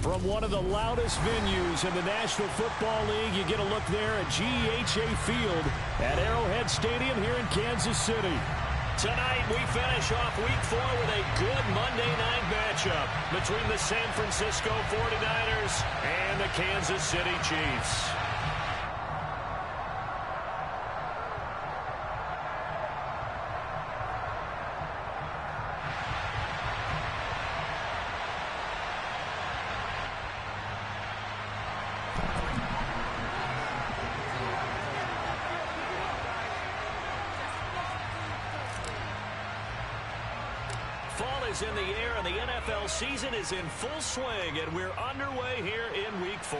From one of the loudest venues in the National Football League, you get a look there at GEHA Field at Arrowhead Stadium here in Kansas City. Tonight, we finish off Week 4 with a good Monday night matchup between the San Francisco 49ers and the Kansas City Chiefs. Fall is in the air, and the NFL season is in full swing, and we're underway here in Week 4.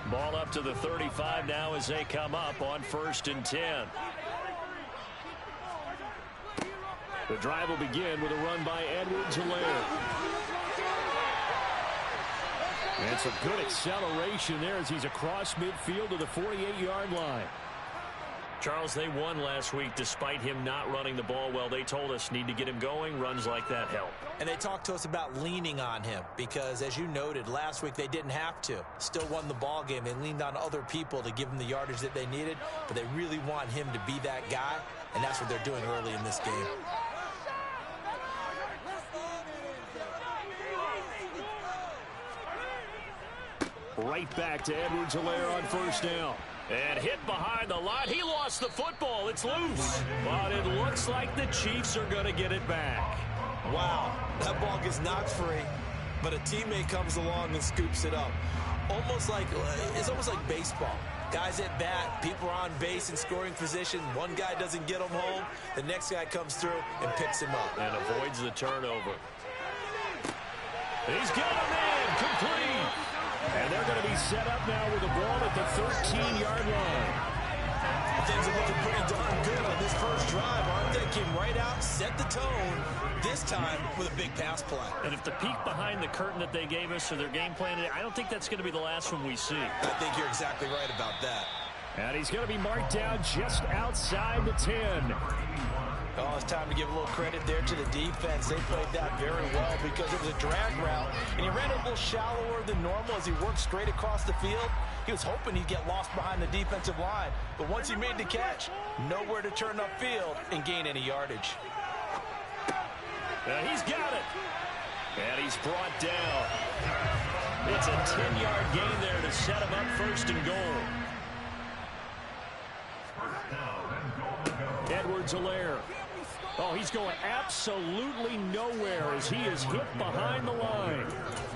Ball up to the 35 now as they come up on 1st and 10. The drive will begin with a run by Edwards-Helaire. And some good acceleration there as he's across midfield to the 48-yard line. Charles, they won last week despite him not running the ball well. They told us need to get him going. Runs like that help. And they talked to us about leaning on him because, as you noted, last week they didn't have to. Still won the ball game. They leaned on other people to give them the yardage that they needed, but they really want him to be that guy, and that's what they're doing early in this game. Right back to Edwards-Helaire on 1st down. And hit behind the line. He lost the football. It's loose. But it looks like the Chiefs are going to get it back. Wow, that ball gets knocked free, but a teammate comes along and scoops it up. It's almost like baseball. Guys at bat, people are on base in scoring position. One guy doesn't get him home. The next guy comes through and picks him up. And avoids the turnover. He's got him in. Complete. And they're going to be set up now with the ball at the 13-yard line. Things are looking pretty darn good on this first drive, aren't they? Came right out, set the tone, this time with a big pass play. And if the peek behind the curtain that they gave us or their game plan, I don't think that's going to be the last one we see. I think you're exactly right about that. And he's going to be marked down just outside the 10. Oh, it's time to give a little credit there to the defense. They played that very well because it was a drag route, and he ran it a little shallower than normal as he worked straight across the field. He was hoping he'd get lost behind the defensive line, but once he made the catch, nowhere to turn upfield and gain any yardage. He's got it. And he's brought down. It's a 10-yard gain there to set him up 1st and goal. Edwards-Helaire. Oh, he's going absolutely nowhere as he is hit behind the line.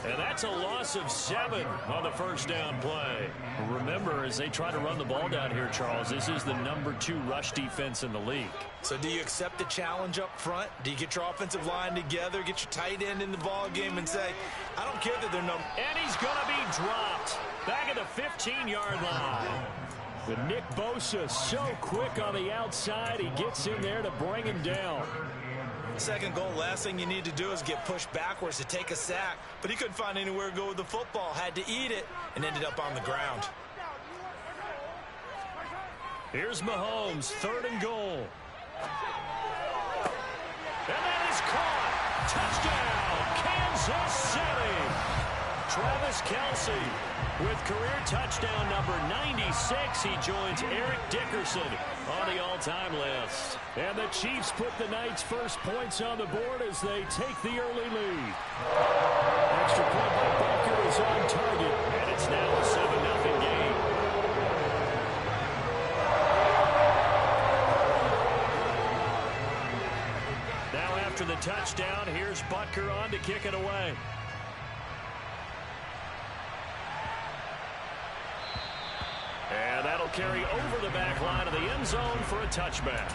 And that's a loss of 7 on the 1st down play. Remember, as they try to run the ball down here, Charles, this is the number 2 rush defense in the league. So do you accept the challenge up front? Do you get your offensive line together, get your tight end in the ball game and say, I don't care that they're number... And he's going to be dropped back at the 15-yard line. But Nick Bosa so quick on the outside, he gets in there to bring him down. Second goal, last thing you need to do is get pushed backwards to take a sack. But he couldn't find anywhere to go with the football, had to eat it, and ended up on the ground. Here's Mahomes, 3rd and goal. And that is caught. Touchdown, Kansas City. Travis Kelce with career touchdown number 96. He joins Eric Dickerson on the all-time list. And the Chiefs put the Knights' first points on the board as they take the early lead. Extra point by Butker is on target. And it's now a 7-0 game. Now after the touchdown, here's Butker on to kick it away. And that'll carry over the back line of the end zone for a touchback.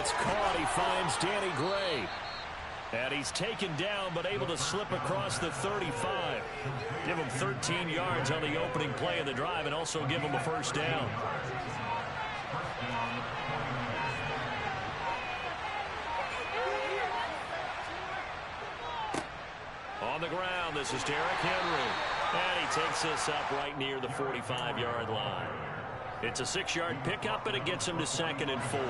It's caught. He finds Danny Gray. And he's taken down, but able to slip across the 35. Give him 13 yards on the opening play of the drive and also give him a first down. On the ground, this is Derrick Henry. And he takes this up right near the 45-yard line. It's a 6-yard pickup, and it gets him to 2nd and 4.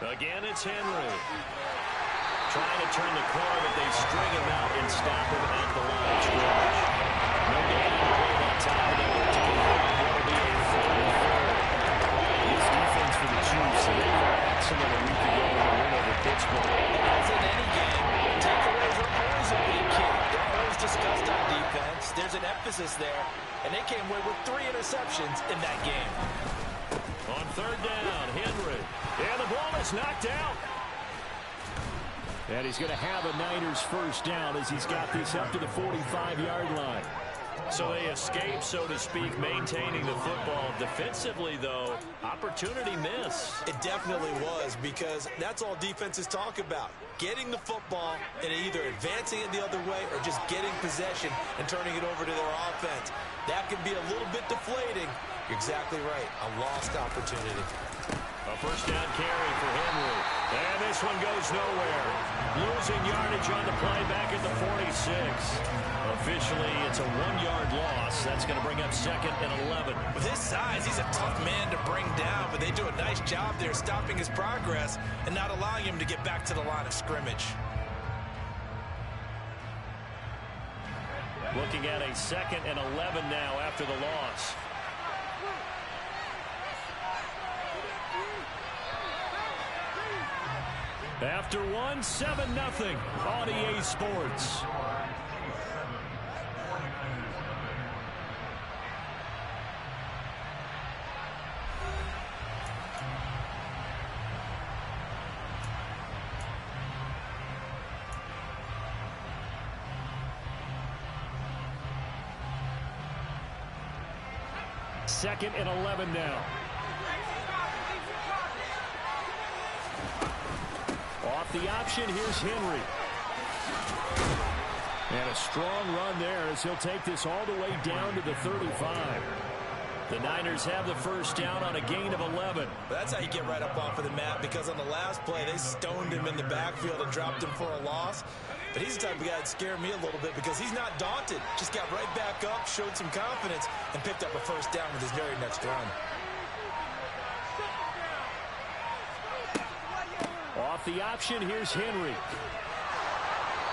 Again, it's Henry. Trying to turn the corner, but they string him out and stop him at the line of scrimmage. No gain on the play that time, and they look to convert what will be a 4th and 4. This defense for the Chiefs, they were excellent a week ago in the win over Pittsburgh. As in any game, takeaways are always a big key. They're always discussed on defense. There's an emphasis there, and they came away with 3 interceptions in that game. On 3rd down, Henry. And the ball is knocked out. And he's going to have a Niners first down as he's got this up to the 45-yard line. So they escape, so to speak, maintaining the football. Defensively, though, opportunity miss. It definitely was, because that's all defenses talk about. Getting the football and either advancing it the other way or just getting possession and turning it over to their offense. That can be a little bit deflating. You're exactly right. A lost opportunity. A first down carry for Henry. And this one goes nowhere. Losing yardage on the play back at the 46. Officially, it's a 1-yard loss. That's going to bring up 2nd and 11. With his size, he's a tough man to bring down, but they do a nice job there stopping his progress and not allowing him to get back to the line of scrimmage. Looking at a 2nd and 11 now after the loss. After 7-0 on EA Sports. Second and 11 now. Off the option, here's Henry. And a strong run there as he'll take this all the way down to the 35. The Niners have the first down on a gain of 11. That's how you get right up off of the mat, because on the last play, they stoned him in the backfield and dropped him for a loss. But he's the type of guy that scared me a little bit because he's not daunted. Just got right back up, showed some confidence, and picked up a first down with his very next run. Off the option, here's Henry.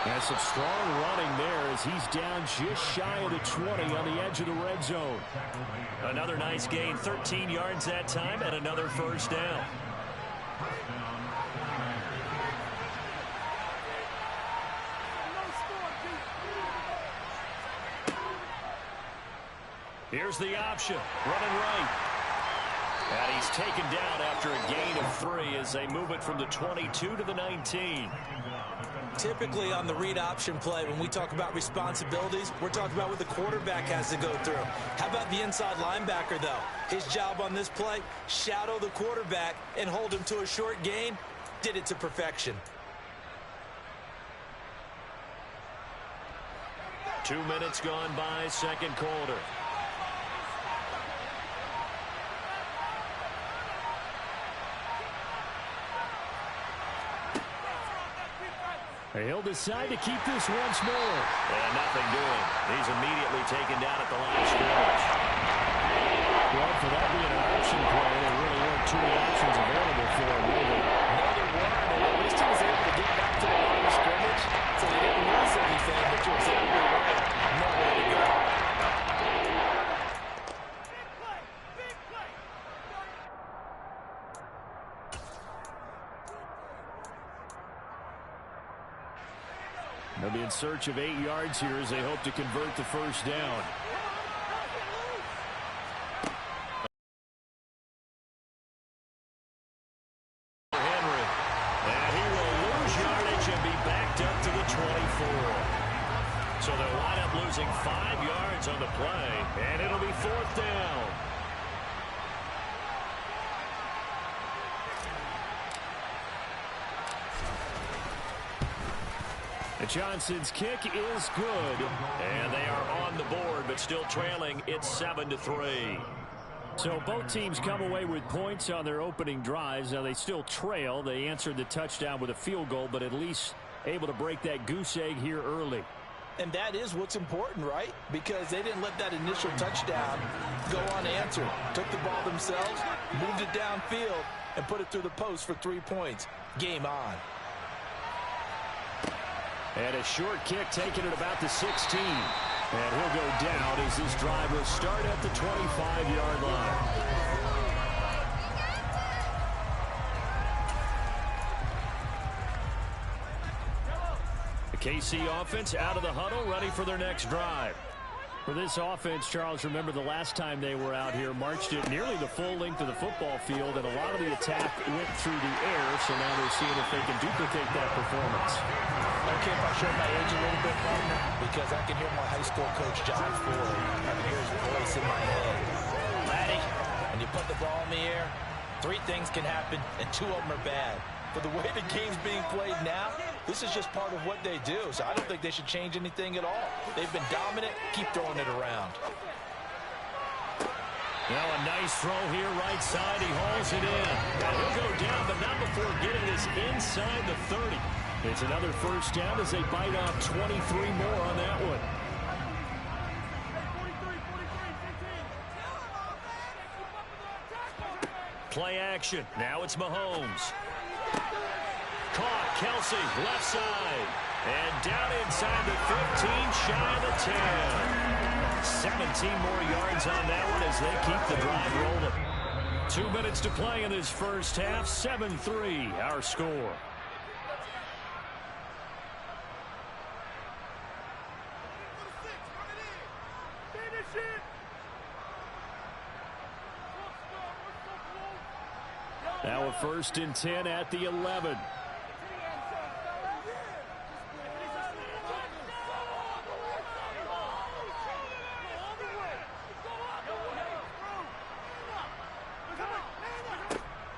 And some strong running there as he's down just shy of the 20 on the edge of the red zone. Another nice gain, 13 yards that time, and another first down. Here's the option, running right. And he's taken down after a gain of 3 as they move it from the 22 to the 19. Typically on the read option play, when we talk about responsibilities, we're talking about what the quarterback has to go through. How about the inside linebacker, though? His job on this play, shadow the quarterback and hold him to a short gain. Did it to perfection. 2 minutes gone by, second quarter. He'll decide to keep this once more. And nothing doing. He's immediately taken down at the line of scrimmage. Well, for that being an option play, there really weren't too many options available for him. No, there weren't, and at least he was able to get back to the line of scrimmage, so they didn't lose anything, but you're exactly right. Nowhere to go. They'll be in search of 8 yards here as they hope to convert the first down. Henry. And he will lose yardage and be backed up to the 24. So they'll wind up losing 5 yards yards on the play, and it'll be 4th down. And Johnson's kick is good, and they are on the board, but still trailing. It's 7-3. So both teams come away with points on their opening drives. Now they still trail. They answered the touchdown with a field goal, but at least able to break that goose egg here early. And that is what's important, right? Because they didn't let that initial touchdown go unanswered. Took the ball themselves, moved it downfield, and put it through the post for 3 points. Game on. And a short kick taken at about the 16. And he'll go down as this drive will start at the 25-yard line. The KC offense out of the huddle, ready for their next drive. For this offense, Charles, remember the last time they were out here, marched it nearly the full length of the football field, and a lot of the attack went through the air, so now they're seeing if they can duplicate that performance. Okay, if I show my age a little bit, partner, because I can hear my high school coach, John Ford. I can hear his voice in my head. Laddie, when you put the ball in the air, 3 things can happen, and 2 of them are bad. For the way the game's being played now, this is just part of what they do. So I don't think they should change anything at all. They've been dominant. Keep throwing it around. Now a nice throw here, right side. He hauls it in. And he'll go down, but not before getting this inside the 30. It's another first down as they bite off 23 more on that one. Play action. Now it's Mahomes. Caught. Kelsey, left side. And down inside the 15, shy of the 10. 17 more yards on that one as they keep the drive rolling. 2 minutes to play in this first half. 7-3, our score. Now a 1st and 10 at the 11.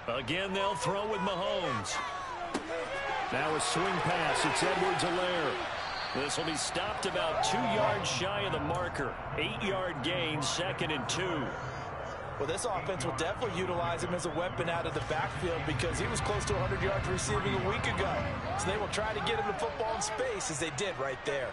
Again, they'll throw with Mahomes. Now a swing pass. It's Edwards-Helaire. This will be stopped about 2 yards shy of the marker. 8-yard gain, 2nd and 2. Well, this offense will definitely utilize him as a weapon out of the backfield because he was close to 100 yards receiving a week ago. So they will try to get him the football in space as they did right there.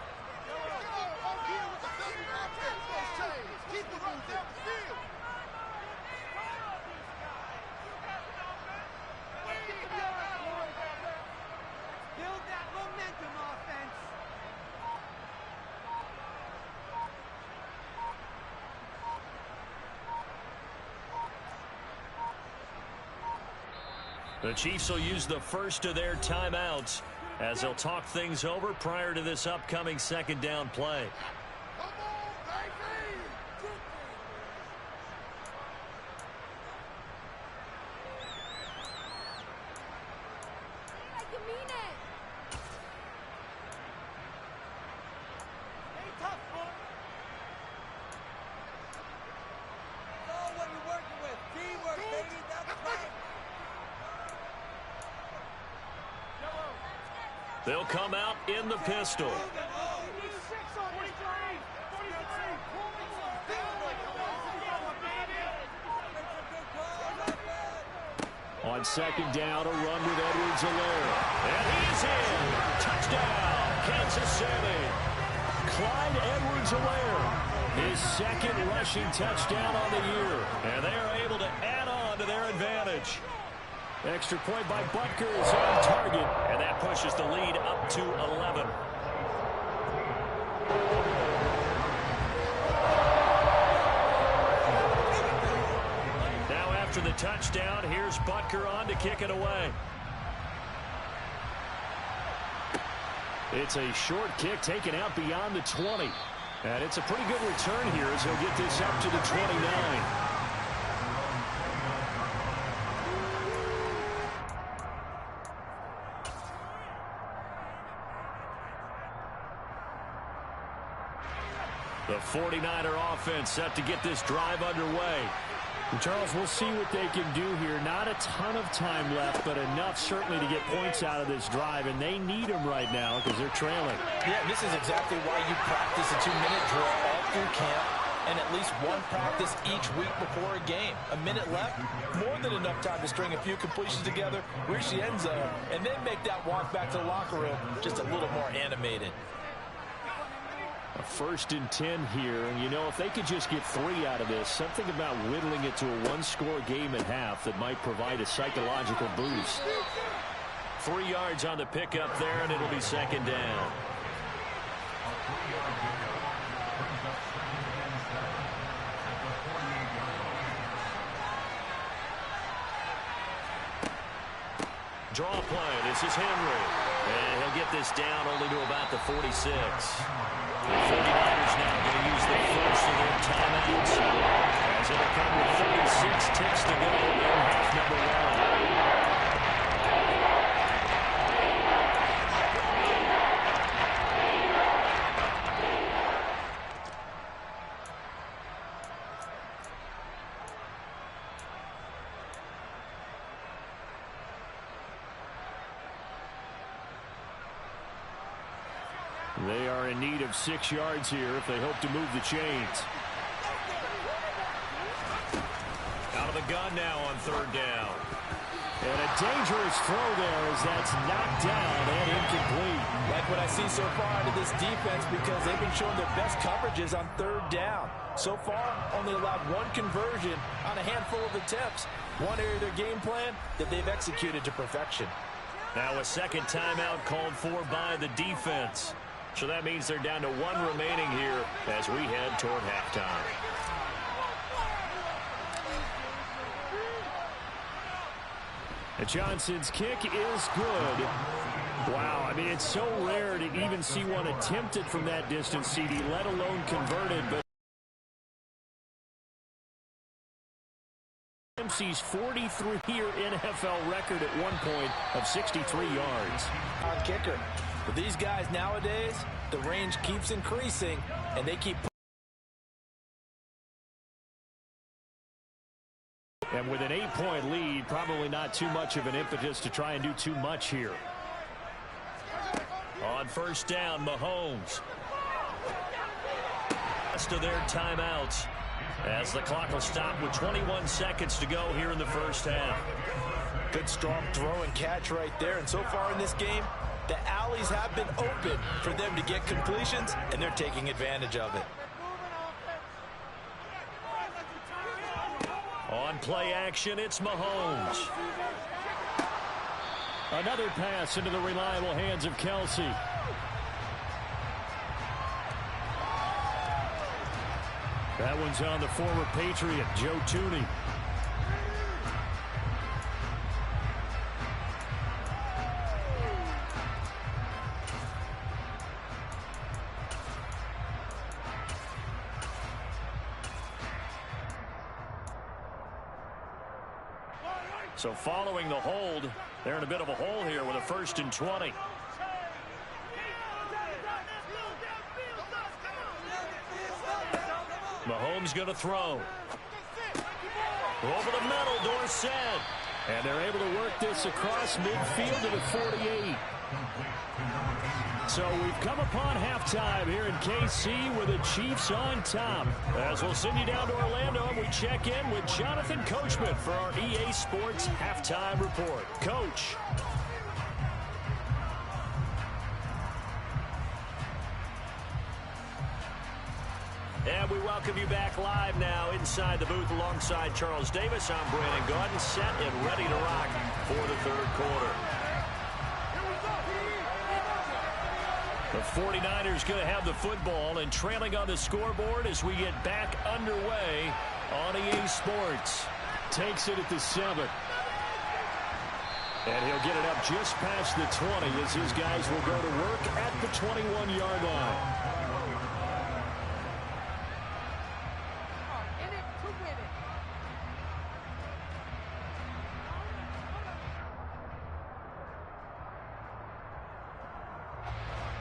The Chiefs will use the first of their timeouts as they'll talk things over prior to this upcoming 2nd down play. They'll come out in the pistol. On 2nd down, a run with Edwards-Helaire. And he's in. Touchdown, Kansas City. Clyde Edwards-Helaire, his 2nd rushing touchdown on the year. And they are able to add on to their advantage. Extra point by Butker is on target, and that pushes the lead up to 11. Now after the touchdown, here's Butker on to kick it away. It's a short kick taken out beyond the 20. And it's a pretty good return here as he'll get this up to the 29. The 49er offense set to get this drive underway. And Charles, we'll see what they can do here. Not a ton of time left, but enough certainly to get points out of this drive, and they need them right now because they're trailing. Yeah, this is exactly why you practice a 2-minute drill all through camp and at least one practice each week before a game. A minute left, more than enough time to string a few completions together, reach the end zone, and then make that walk back to the locker room just a little more animated. A 1st and 10 here, and you know, if they could just get 3 out of this, something about whittling it to a one-score game at half that might provide a psychological boost. 3 yards on the pickup there, and it'll be 2nd down. Draw play. This is Henry. And he'll get this down only to about the 46. The 49ers now going to use the first of their timeouts as it'll come with 36 ticks to go in half number 1. They are in need of 6 yards here if they hope to move the chains. Out of the gun now on 3rd down. And a dangerous throw there as that's knocked down and incomplete. Like what I see so far out of this defense because they've been showing their best coverages on 3rd down. So far, only allowed 1 conversion on a handful of attempts. One area of their game plan that they've executed to perfection. Now a 2nd timeout called for by the defense. So that means they're down to 1 remaining here as we head toward halftime. And Johnson's kick is good. Wow, I mean, it's so rare to even see one attempted from that distance, CD, let alone converted. But MC's 43-year NFL record at one point of 63 yards. On kicker. But these guys nowadays, the range keeps increasing, and they keep. And with an 8-point lead, probably not too much of an impetus to try and do too much here. On 1st down, Mahomes. Rest of their timeouts as the clock will stop with 21 seconds to go here in the 1st half. Good strong throw and catch right there. And so far in this game, the alleys have been open for them to get completions, and they're taking advantage of it. On play action, it's Mahomes. Another pass into the reliable hands of Kelsey. That one's on the former Patriot, Joe Tooney. So following the hold, they're in a bit of a hole here with a 1st and 20. Mahomes going to throw. Over the middle, Dorsett. And they're able to work this across midfield to the 48. So we've come upon halftime here in KC with the Chiefs on top. As we'll send you down to Orlando and we check in with Jonathan Coachman for our EA Sports Halftime Report. Coach. And we welcome you back live now inside the booth alongside Charles Davis. I'm Brandon Gaudin, set and ready to rock for the 3rd quarter. The 49ers going to have the football and trailing on the scoreboard as we get back underway on EA Sports. Takes it at the 7. And he'll get it up just past the 20 as his guys will go to work at the 21-yard line.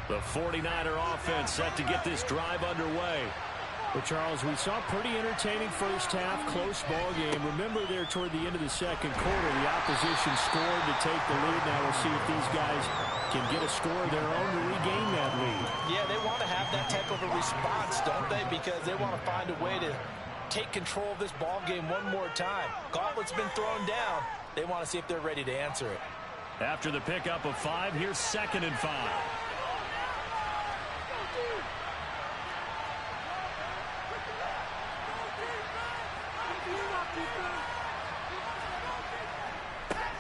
The 49er offense set to get this drive underway. Well, Charles, we saw pretty entertaining first half, close ball game. Remember there toward the end of the second quarter, the opposition scored to take the lead. Now we'll see if these guys can get a score of their own to regain that lead. Yeah, they want to have that type of a response, don't they? Because they want to find a way to take control of this ball game one more time. Gauntlet's been thrown down. They want to see if they're ready to answer it. After the pickup of 5, here's 2nd and 5.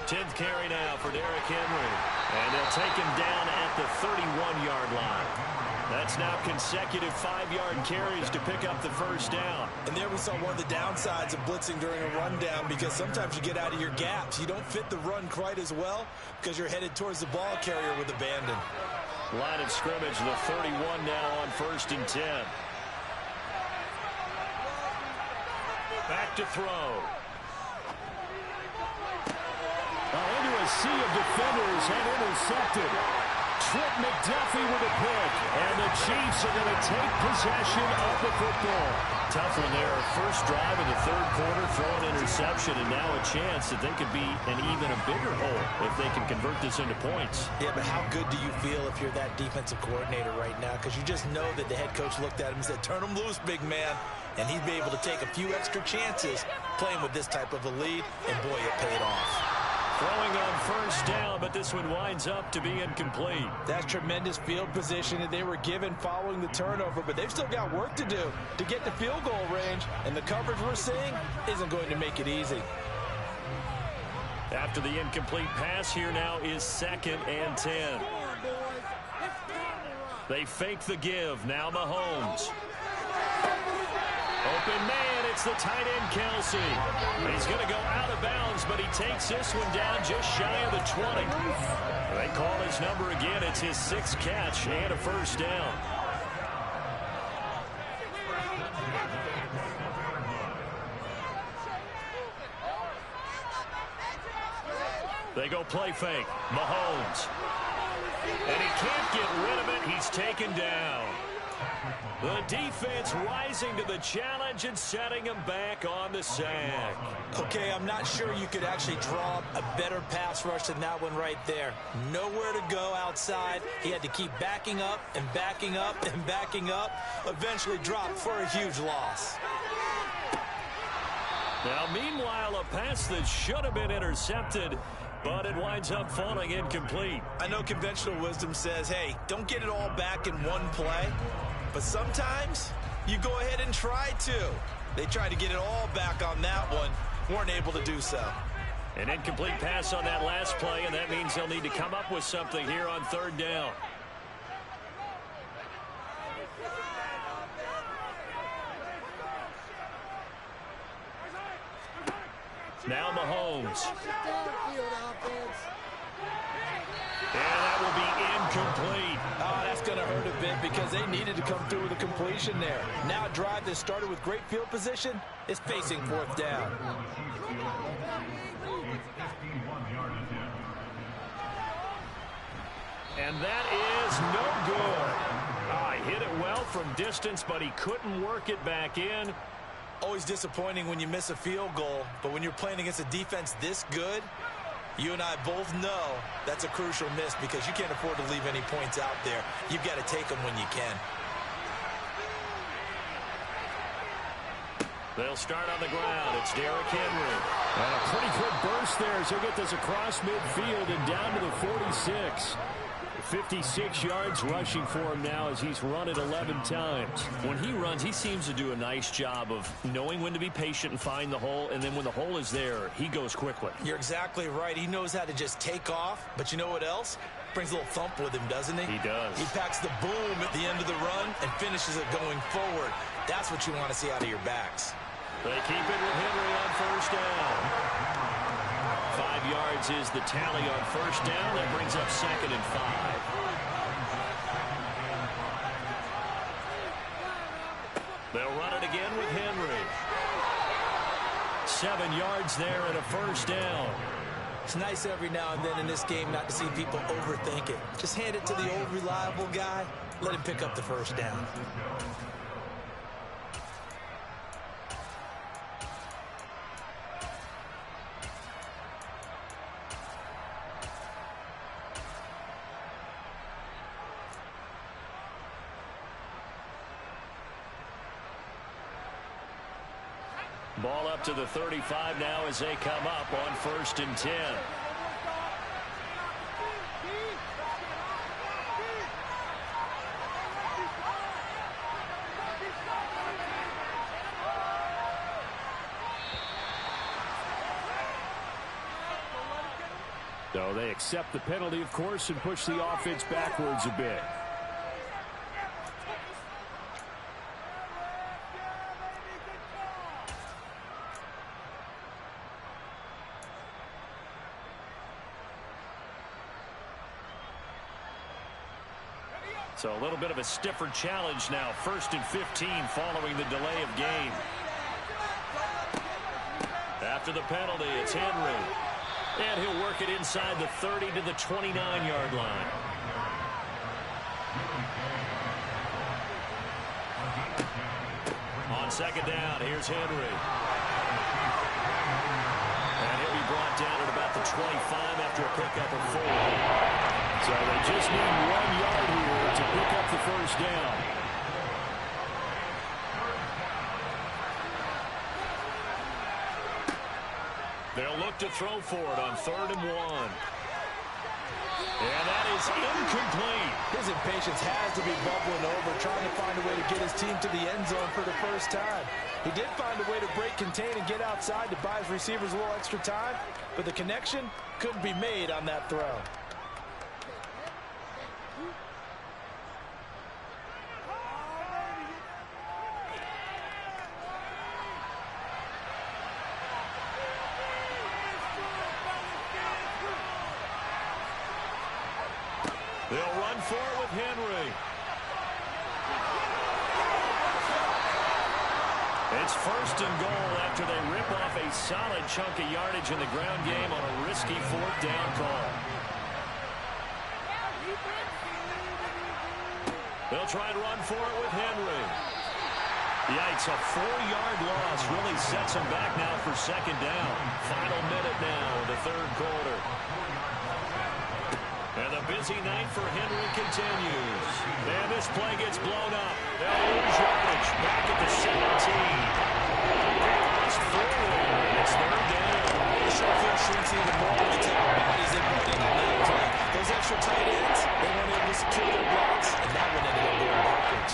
Tenth carry now for Derrick Henry. And they'll take him down at the 31-yard line. That's now consecutive 5-yard carries to pick up the first down. And there we saw one of the downsides of blitzing during a rundown, because sometimes you get out of your gaps. You don't fit the run quite as well because you're headed towards the ball carrier with abandon. Line of scrimmage, the 31 now on 1st and 10. Back to throw. Into a sea of defenders and intercepted. Trent McDuffie with a pick. And the Chiefs are going to take possession of the football. Tough one there. First drive of the 3rd quarter, throw an interception, and now a chance that they could be an even a bigger hole if they can convert this into points. Yeah, but how good do you feel if you're that defensive coordinator right now? Because you just know that the head coach looked at him and said, turn him loose, big man. And he'd be able to take a few extra chances playing with this type of a lead, and boy, it paid off. Throwing on 1st down, but this one winds up to be incomplete. That's tremendous field position that they were given following the turnover, but they've still got work to do to get to field goal range, and the coverage we're seeing isn't going to make it easy. After the incomplete pass, here now is 2nd and 10. They fake the give. Now Mahomes. Open man, it's the tight end, Kelsey. He's going to go out of bounds, but he takes this one down just shy of the 20. They call his number again. It's his 6th catch and a first down. They go play fake. Mahomes. And he can't get rid of it. He's taken down. The defense rising to the challenge and setting him back on the sack. Okay, I'm not sure you could actually draw a better pass rush than that one right there. Nowhere to go outside. He had to keep backing up and backing up and backing up. Eventually dropped for a huge loss. Now, meanwhile, a pass that should have been intercepted, but it winds up falling incomplete. I know conventional wisdom says, hey, don't get it all back in one play. But sometimes you go ahead and try to. They tried to get it all back on that one. Weren't able to do so. An incomplete pass on that last play, and that means they'll need to come up with something here on 3rd down. Now Mahomes. And that will be incomplete. Oh, that's going to hurt a bit because they needed to come through with a completion there. Now a drive that started with great field position is facing 4th down. And that is no good. He hit it well from distance, but he couldn't work it back in. Always disappointing when you miss a field goal, but when you're playing against a defense this good, you and I both know that's a crucial miss because you can't afford to leave any points out there. You've got to take them when you can. They'll start on the ground. It's Derrick Henry. And a pretty good burst there as he'll get this across midfield and down to the 46. 56 yards rushing for him now as he's run it 11 times. When he runs, he seems to do a nice job of knowing when to be patient and find the hole, and then when the hole is there, he goes quickly. You're exactly right. He knows how to just take off, but you know what else? Brings a little thump with him, doesn't he? He does. He packs the boom at the end of the run and finishes it going forward. That's what you want to see out of your backs. They keep it with Henry on 1st down. 5 yards is the tally on 1st down. That brings up 2nd and 5. They'll run it again with Henry. 7 yards there and a 1st down. It's nice every now and then in this game not to see people overthink it. Just hand it to the old reliable guy. Let him pick up the 1st down. Ball up to the 35 now as they come up on 1st and 10. So they accept the penalty, of course, and push the offense backwards a bit. So a little bit of a stiffer challenge now. 1st and 15 following the delay of game. After the penalty, it's Henry. And he'll work it inside the 30 to the 29-yard line. On 2nd down, here's Henry. And he'll be brought down at about the 25 after a pickup of 4. So they just need 1 yard here to pick up the 1st down. They'll look to throw for it on 3rd and 1. And that is incomplete. His impatience has to be bubbling over, trying to find a way to get his team to the end zone for the first time. He did find a way to break, contain, and get outside to buy his receivers a little extra time, but the connection couldn't be made on that throw. They'll run for it with Henry. It's 1st and goal after they rip off a solid chunk of yardage in the ground game on a risky 4th down call. They'll try and run for it with Henry. Yikes, a 4-yard loss really sets them back now for 2nd down. Final minute now in the 3rd quarter. And the busy night for Henry continues. And this play gets blown up. They'll lose yardage back at the 17. Lost forward. It's 3rd down. The short field shrinks even more with the type of bodies they brought in on that play. Those extra tight ends, they weren't able to secure their blocks, and that one ended up going backwards.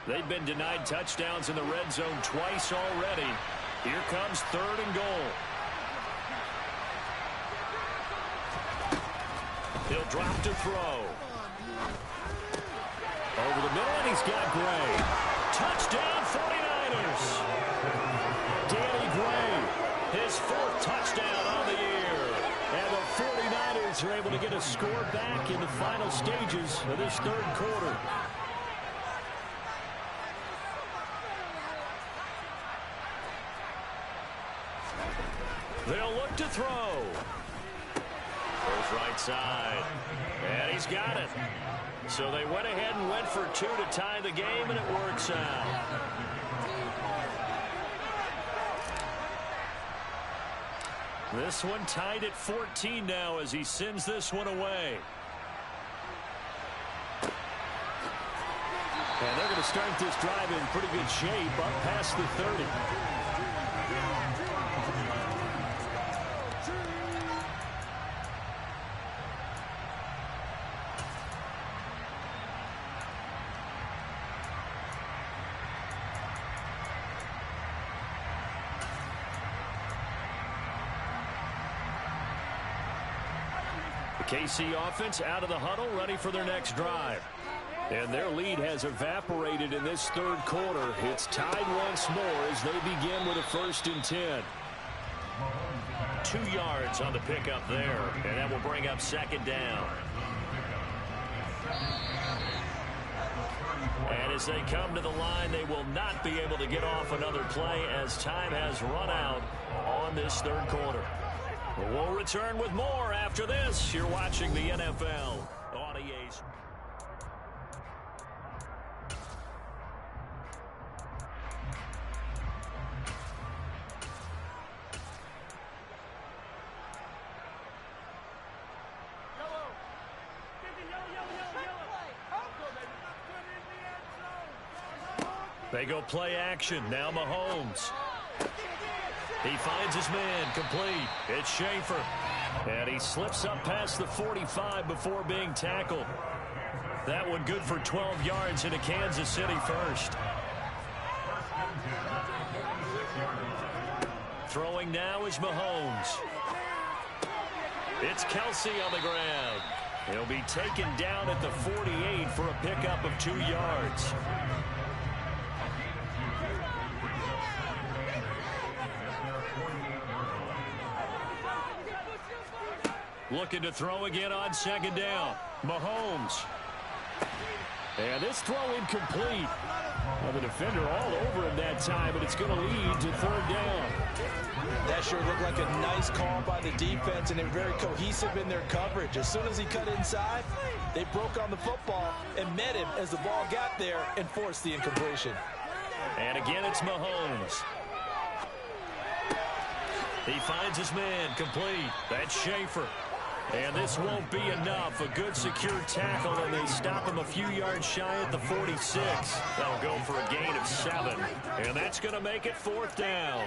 They've been denied touchdowns in the red zone twice already. Here comes 3rd and goal. He'll drop to throw. Over the middle, and he's got Gray. Touchdown 49ers. Danny Gray. His 4th touchdown on the year. And the 49ers are able to get a score back in the final stages of this 3rd quarter. They'll look to throw. Goes right side. And he's got it. So they went ahead and went for 2 to tie the game, and it works out. This one tied at 14 now as he sends this one away. And they're going to start this drive in pretty good shape up past the 30. KC offense out of the huddle, ready for their next drive. And their lead has evaporated in this 3rd quarter. It's tied once more as they begin with a 1st and 10. 2 yards on the pickup there, and that will bring up 2nd down. And as they come to the line, they will not be able to get off another play as time has run out on this 3rd quarter. We'll return with more after this. You're watching the NFL on EA. They go play action. Now Mahomes. He finds his man, complete. It's Schaefer. And he slips up past the 45 before being tackled. That one good for 12 yards into Kansas City first. Throwing now is Mahomes. It's Kelsey on the ground. He'll be taken down at the 48 for a pickup of 2 yards. Looking to throw again on second down. Mahomes. And this throw incomplete. Well, the defender all over him that time, but it's going to lead to third down. That sure looked like a nice call by the defense, and they're very cohesive in their coverage. As soon as he cut inside, they broke on the football and met him as the ball got there and forced the incompletion. And again, it's Mahomes. He finds his man, complete. That's Schaefer. And this won't be enough. A good secure tackle, and they stop him a few yards shy at the 46. That'll go for a gain of 7. And that's going to make it fourth down.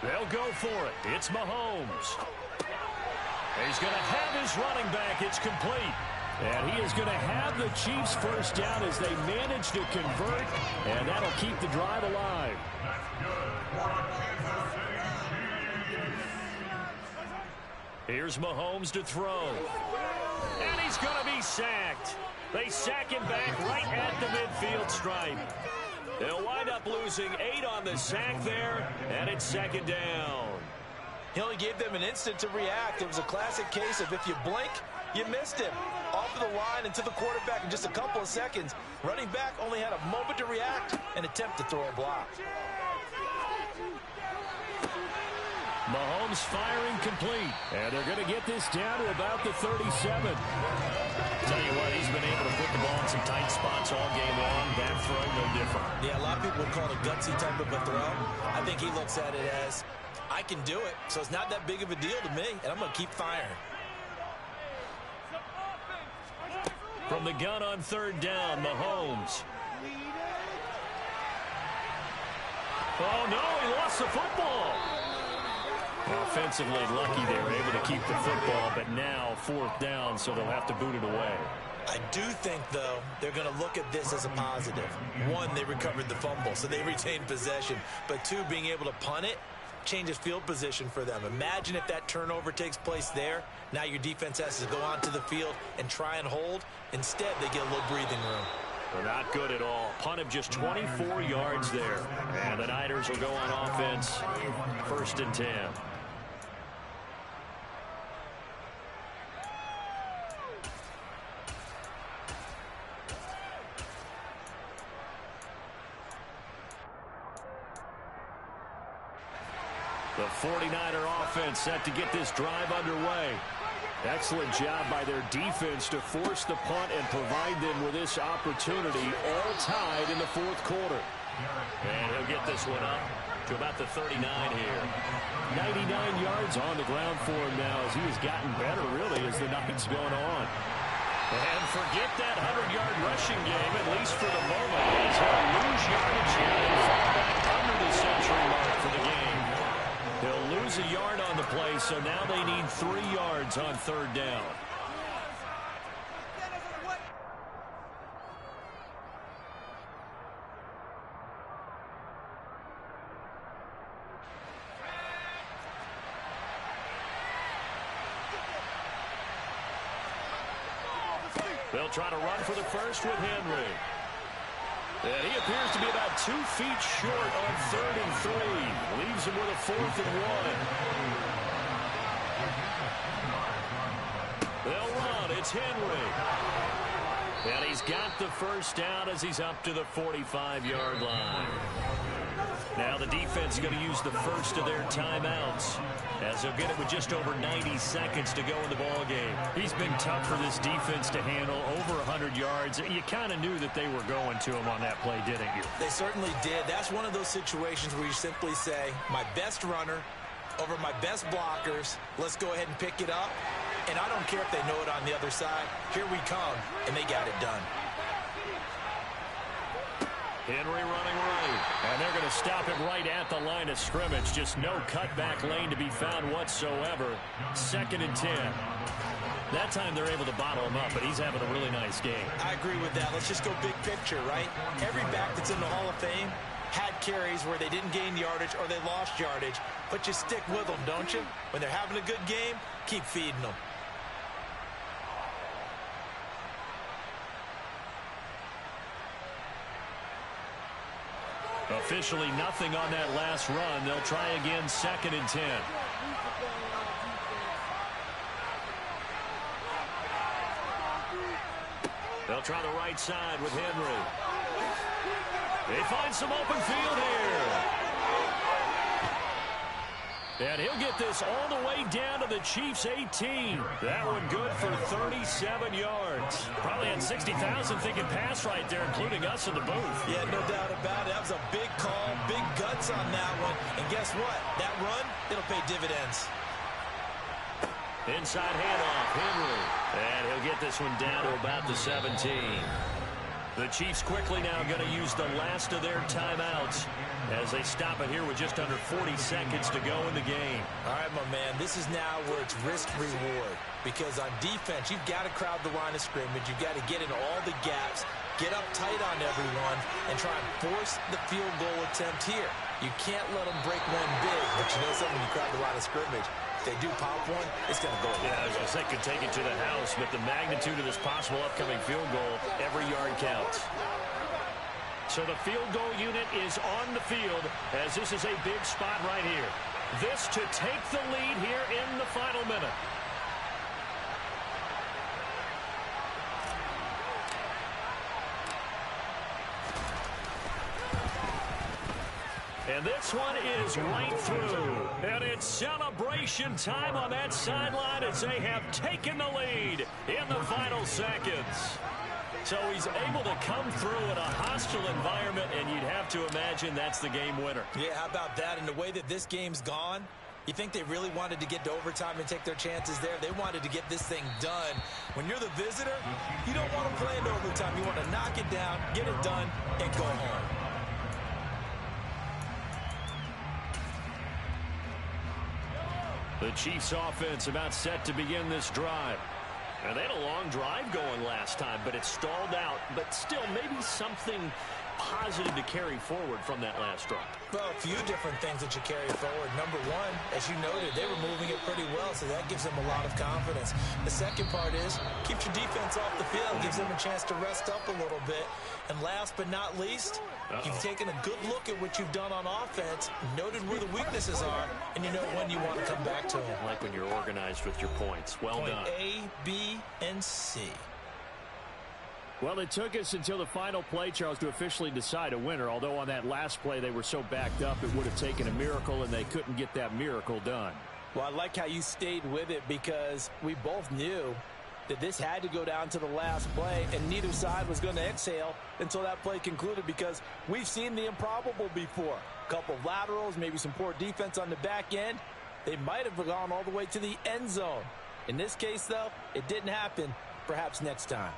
They'll go for it. It's Mahomes. He's going to have his running back. It's complete. And he is going to have the Chiefs first down as they manage to convert, and that'll keep the drive alive. Here's Mahomes to throw. And he's going to be sacked. They sack him back right at the midfield stripe. They'll wind up losing 8 on the sack there, and it's second down. He only gave them an instant to react. It was a classic case of if you blink, you missed him. Off of the line and to the quarterback in just a couple of seconds. Running back only had a moment to react and attempt to throw a block. Mahomes firing complete. And they're going to get this down to about the 37. Tell you what, he's been able to put the ball in some tight spots all game long. That throw, no different. Yeah, a lot of people would call it a gutsy type of a throw. I think he looks at it as, I can do it, so it's not that big of a deal to me, and I'm going to keep firing. From the gun on third down, Mahomes. Oh, no, he lost the football. Offensively lucky they were able to keep the football, but now fourth down, so they'll have to boot it away. I do think, though, they're going to look at this as a positive. One, they recovered the fumble, so they retained possession. But two, being able to punt it changes field position for them. Imagine if that turnover takes place there. Now your defense has to go onto the field and try and hold. Instead, they get a little breathing room. They're not good at all. Punt of just 24 yards there. And the Niners will go on offense. 1st and 10. The 49er offense set to get this drive underway. Excellent job by their defense to force the punt and provide them with this opportunity, all tied in the fourth quarter. And he'll get this one up to about the 39 here. 99 yards on the ground for him now as he has gotten better, really, as the night's going on. And forget that 100-yard rushing game, at least for the moment, as he'll lose yardage here and fall back under the century mark for the game. They'll lose a yard on the play, so now they need 3 yards on third down. They'll try to run for the first with Henry. And he appears to be about 2 feet short on 3rd and 3. Leaves him with a 4th and 1. They'll run. It's Henry. And he's got the first down as he's up to the 45-yard line. Now the defense is going to use the first of their timeouts as they'll get it with just over 90 seconds to go in the ball game. He's been tough for this defense to handle, over 100 yards. You kind of knew that they were going to him on that play, didn't you? They certainly did. That's one of those situations where you simply say, my best runner over my best blockers. Let's go ahead and pick it up. And I don't care if they know it on the other side. Here we come, and they got it done. Henry running right. And they're going to stop him right at the line of scrimmage. Just no cutback lane to be found whatsoever. 2nd and 10. That time they're able to bottle him up, but he's having a really nice game. I agree with that. Let's just go big picture, right? Every back that's in the Hall of Fame had carries where they didn't gain yardage or they lost yardage, but you stick with them, don't you? When they're having a good game, keep feeding them. Officially nothing on that last run. They'll try again, 2nd and 10. They'll try the right side with Henry. They find some open field here. And he'll get this all the way down to the Chiefs' 18. That one good for 37 yards. Probably had 60,000 thinking pass right there, including us in the booth. Yeah, no doubt about it. That was a big call, big guts on that one. And guess what? That run, it'll pay dividends. Inside handoff, Henry. And he'll get this one down to about the 17. The Chiefs quickly now going to use the last of their timeouts as they stop it here with just under 40 seconds to go in the game. All right, my man, this is now where it's risk-reward. Because on defense, you've got to crowd the line of scrimmage. You've got to get in all the gaps, get up tight on everyone, and try and force the field goal attempt here. You can't let them break one big, but you know something, when you crowd the line of scrimmage, if they do pop one, it's going to go. Yeah, I was going to say, could take it to the house, but the magnitude of this possible upcoming field goal, every yard counts. So the field goal unit is on the field as this is a big spot right here. This to take the lead here in the final minute. And this one is right through. And it's celebration time on that sideline as they have taken the lead in the final seconds. So he's able to come through in a hostile environment, and you'd have to imagine that's the game winner. Yeah, how about that? And the way that this game's gone, you think they really wanted to get to overtime and take their chances there? They wanted to get this thing done. When you're the visitor, you don't want to play into overtime. You want to knock it down, get it done, and go home. The Chiefs offense about set to begin this drive. And they had a long drive going last time, but it stalled out. But still, maybe something positive to carry forward from that last drive. Well, a few different things that you carry forward. Number one, as you noted, they were moving it pretty well, so that gives them a lot of confidence. The second part is, keeps your defense off the field, gives them a chance to rest up a little bit. And last but not least, you've taken a good look at what you've done on offense, noted where the weaknesses are, and you know when you want to come back to them. Like when you're organized with your points. Well done. Point A, B, and C. Well, it took us until the final play, Charles, to officially decide a winner. Although on that last play they were so backed up, it would have taken a miracle, and they couldn't get that miracle done. Well, I like how you stayed with it because we both knew that this had to go down to the last play, and neither side was going to exhale until that play concluded because we've seen the improbable before. A couple of laterals, maybe some poor defense on the back end. They might have gone all the way to the end zone. In this case, though, it didn't happen. Perhaps next time.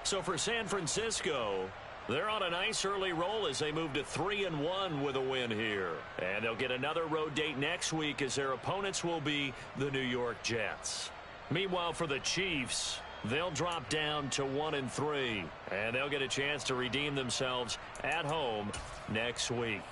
So for San Francisco, they're on a nice early roll as they move to 3-1 with a win here. And they'll get another road date next week as their opponents will be the New York Jets. Meanwhile, for the Chiefs, they'll drop down to 1-3. And they'll get a chance to redeem themselves at home next week.